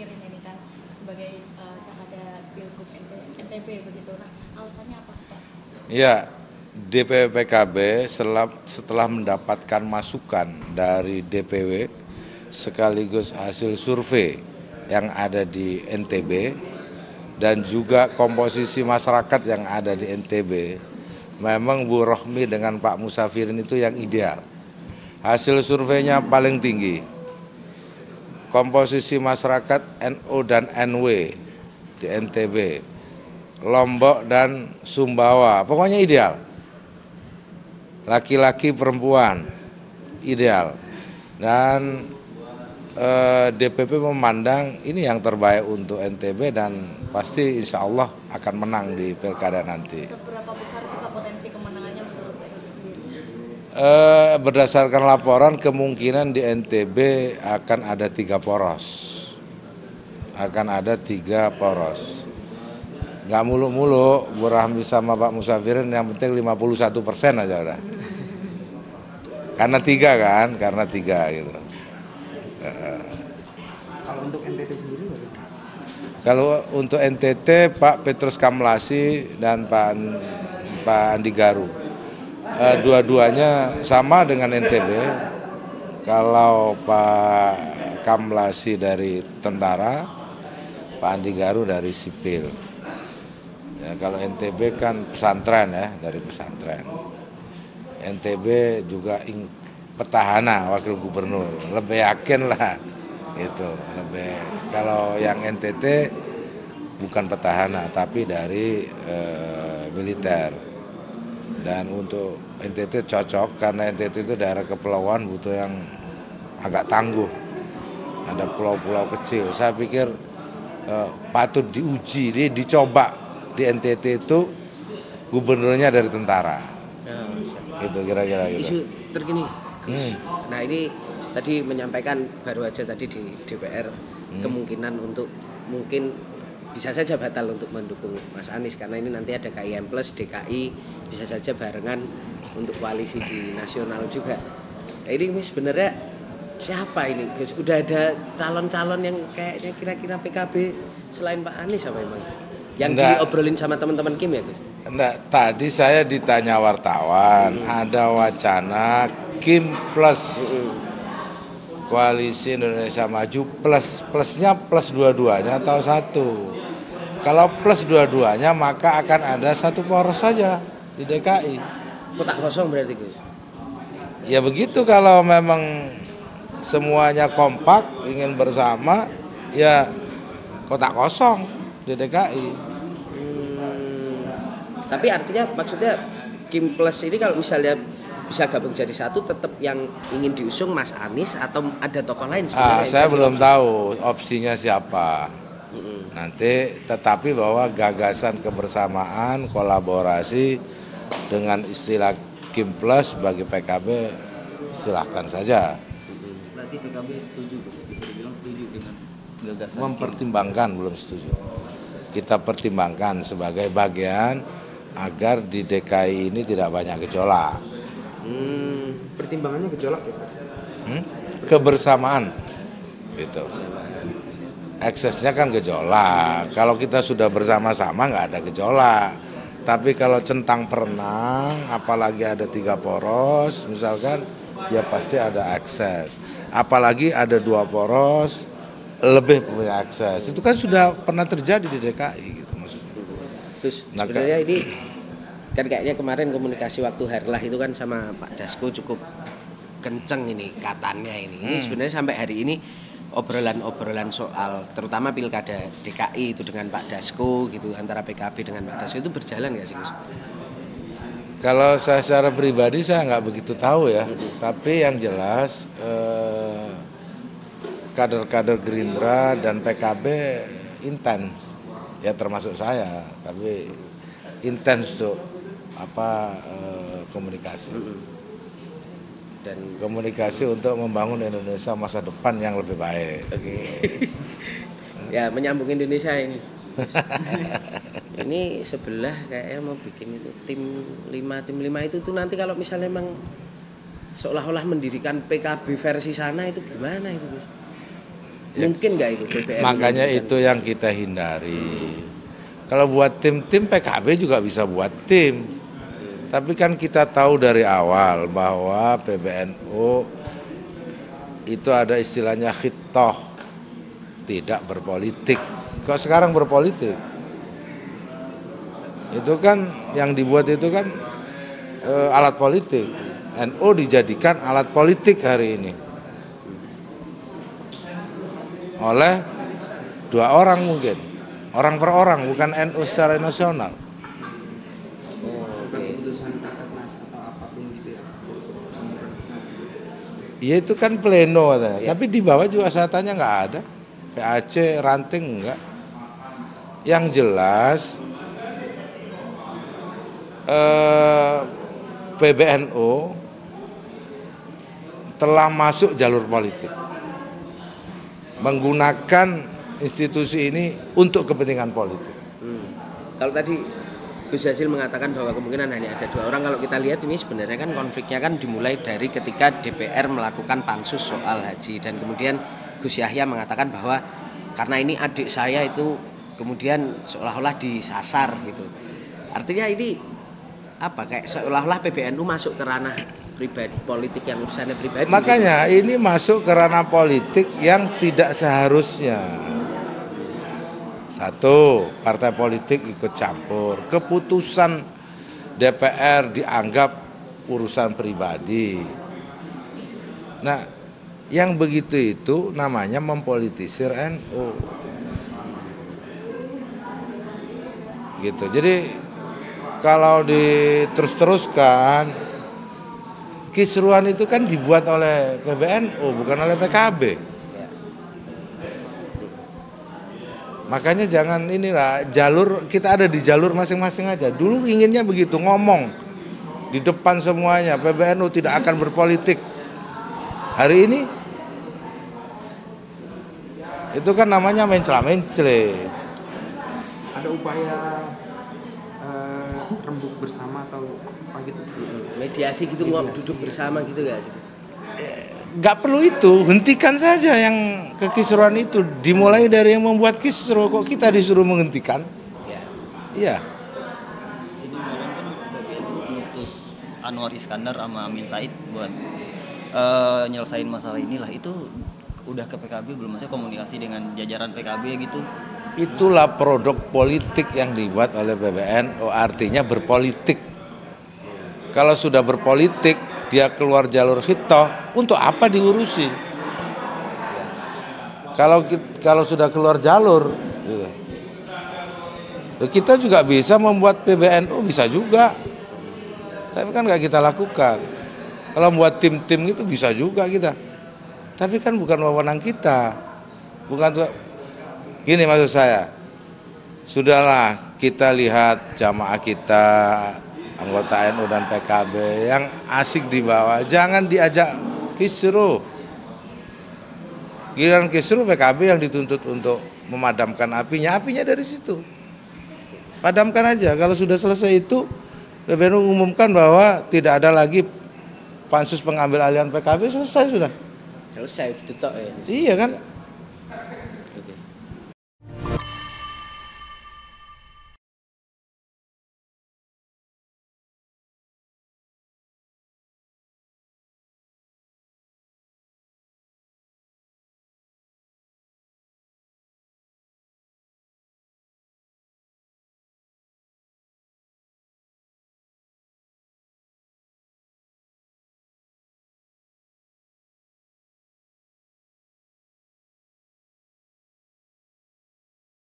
Firin ini kan sebagai Cahada Pilgub NTB begitu. Nah, alasannya apa sih Pak? Ya, DPW PKB setelah mendapatkan masukan dari DPW sekaligus hasil survei yang ada di NTB dan juga komposisi masyarakat yang ada di NTB, memang Bu Rohmi dengan Pak Musafirin itu yang ideal. Hasil surveinya paling tinggi. Komposisi masyarakat NU dan NW di NTB, Lombok dan Sumbawa, pokoknya ideal. Laki-laki perempuan, ideal. Dan DPP memandang ini yang terbaik untuk NTB dan pasti insya Allah akan menang di pilkada nanti. Seberapa besar sih Pak potensi kemenangannya menurut PKB sendiri? Berdasarkan laporan kemungkinan di NTB akan ada 3 poros. Akan ada 3 poros. Nggak muluk-muluk, Bu Rahmi sama Pak Musafirin yang penting 51% aja udah. Karena 3 kan, karena 3 gitu. Kalau untuk NTT sendiri bagaimana? Kalau untuk NTT Pak Petrus Kamlasi dan Pak Andi Garu, dua-duanya sama dengan NTB. Kalau Pak Kamlasi dari tentara, Pak Andi Garu dari sipil. Ya, kalau NTB kan pesantren ya, dari pesantren. NTB juga petahana wakil gubernur, lebih yakin lah itu. Lebih kalau yang NTT bukan petahana tapi dari militer. Dan untuk NTT cocok karena NTT itu daerah kepulauan butuh yang agak tangguh. Ada pulau-pulau kecil. Saya pikir patut diuji, dicoba di NTT itu gubernurnya dari tentara. Itu kira-kira gitu. Isu terkini. Nah ini tadi menyampaikan baru aja tadi di DPR kemungkinan untuk mungkin bisa saja batal untuk mendukung Mas Anies karena ini nanti ada KIM plus DKI bisa saja barengan untuk koalisi di nasional juga. Nah, ini sebenarnya siapa ini Gus? Udah ada calon-calon yang kayaknya kira-kira PKB selain Pak Anies apa emang? Yang diobrolin sama teman-teman Kim ya Gus? Enggak, tadi saya ditanya wartawan, ada wacana Kim plus Koalisi Indonesia Maju plusnya plus dua-duanya atau satu. Kalau plus dua-duanya maka akan ada 1 poros saja di DKI. Kotak kosong berarti Gus? Ya begitu kalau memang semuanya kompak ingin bersama ya kotak kosong di DKI. Tapi artinya maksudnya Kim Plus ini kalau misalnya bisa gabung jadi satu tetap yang ingin diusung Mas Anies atau ada tokoh lain sebenarnya? Saya belum tahu opsinya siapa. Nanti tetapi bahwa gagasan kebersamaan, kolaborasi dengan istilah Kim Plus bagi PKB silahkan saja. Berarti PKB setuju, bisa dibilang setuju dengan gagasan. Mempertimbangkan belum setuju. Kita pertimbangkan sebagai bagian agar di DKI ini tidak banyak gejolak. Pertimbangannya gejolak ya Pak? Kebersamaan gitu. Eksesnya kan gejolak. Kalau kita sudah bersama-sama nggak ada gejolak. Tapi kalau centang perenang, apalagi ada 3 poros, misalkan, ya pasti ada akses. Apalagi ada 2 poros, lebih punya akses. Itu kan sudah pernah terjadi di DKI gitu maksudnya. Terus sebenarnya ini kan kayaknya kemarin komunikasi waktu Harlah itu kan sama Pak Dasko cukup kenceng ini katanya ini. Ini sebenarnya sampai hari ini obrolan-obrolan soal terutama pilkada DKI itu dengan Pak Dasko gitu antara PKB dengan Pak Dasko itu berjalan nggak sih Gus? Kalau saya secara pribadi saya nggak begitu tahu ya. Tapi yang jelas kader-kader Gerindra dan PKB intens. Ya termasuk saya, tapi intens tuh komunikasi. Dan komunikasi untuk membangun Indonesia masa depan yang lebih baik. Oke. Ya menyambung Indonesia ini. Ini sebelah kayaknya mau bikin itu tim 5 itu tuh nanti kalau misalnya memang seolah-olah mendirikan PKB versi sana itu gimana itu Gus? Mungkin nggak itu BBM? Makanya ini itu yang kita hindari. Kalau buat tim-tim, PKB juga bisa buat tim. Tapi kan kita tahu dari awal bahwa PBNU itu ada istilahnya khitoh, tidak berpolitik. Kok sekarang berpolitik? Itu kan yang dibuat itu kan alat politik. NU dijadikan alat politik hari ini oleh dua orang mungkin, orang per orang, bukan NU secara nasional. Bukan keputusan Rakernas atau apapun gitu ya. Ya itu kan pleno katanya. Tapi di bawah juga saya tanya nggak ada. PAC, ranting enggak. Yang jelas PBNU telah masuk jalur politik, menggunakan institusi ini untuk kepentingan politik. Kalau tadi Gus Hasil mengatakan bahwa kemungkinan hanya ada 2 orang, kalau kita lihat ini sebenarnya kan konfliknya kan dimulai dari ketika DPR melakukan pansus soal haji, dan kemudian Gus Yahya mengatakan bahwa karena ini adik saya itu kemudian seolah-olah disasar gitu. Artinya ini apa, kayak seolah-olah PBNU masuk ke ranah pribadi, politik yang urusannya pribadi. Makanya ini masuk ke ranah politik yang tidak seharusnya. Satu, partai politik ikut campur. Keputusan DPR dianggap urusan pribadi. Nah, yang begitu itu namanya mempolitisir NU. Gitu. Jadi kalau diterus-teruskan, kisruhan itu kan dibuat oleh PBNU bukan oleh PKB. Makanya jangan inilah jalur, kita ada di jalur masing-masing aja. Dulu inginnya begitu, ngomong di depan semuanya PBNU tidak akan berpolitik. Hari ini itu kan namanya mencela-mencele. Ada upaya rembuk bersama atau apa gitu? Mediasi gitu, duduk bersama gitu gak sih? Gak perlu itu, hentikan saja yang kekisruhan itu. Dimulai dari yang membuat kisruh, kok kita disuruh menghentikan? Iya. Sini kemarin kan PBNU mengutus Anwar Iskandar sama Amin Said buat nyelesain masalah inilah. Itu udah ke PKB belum, maksudnya komunikasi dengan jajaran PKB gitu? Itulah produk politik yang dibuat oleh PBNU, artinya berpolitik. Kalau sudah berpolitik, dia keluar jalur khitoh, untuk apa diurusi? Kalau sudah keluar jalur, gitu. Kita juga bisa membuat PBNU, bisa juga. Tapi kan nggak kita lakukan. Kalau buat tim-tim itu bisa juga kita. Tapi kan bukan wewenang kita. Gini maksud saya, sudahlah kita lihat jamaah kita, anggota NU dan PKB yang asik di bawah, jangan diajak kisruh. Giliran kisruh PKB yang dituntut untuk memadamkan apinya dari situ. Padamkan aja, kalau sudah selesai itu PBNU umumkan bahwa tidak ada lagi pansus pengambil alihan PKB, selesai sudah. Selesai, ditutup ya. Iya kan?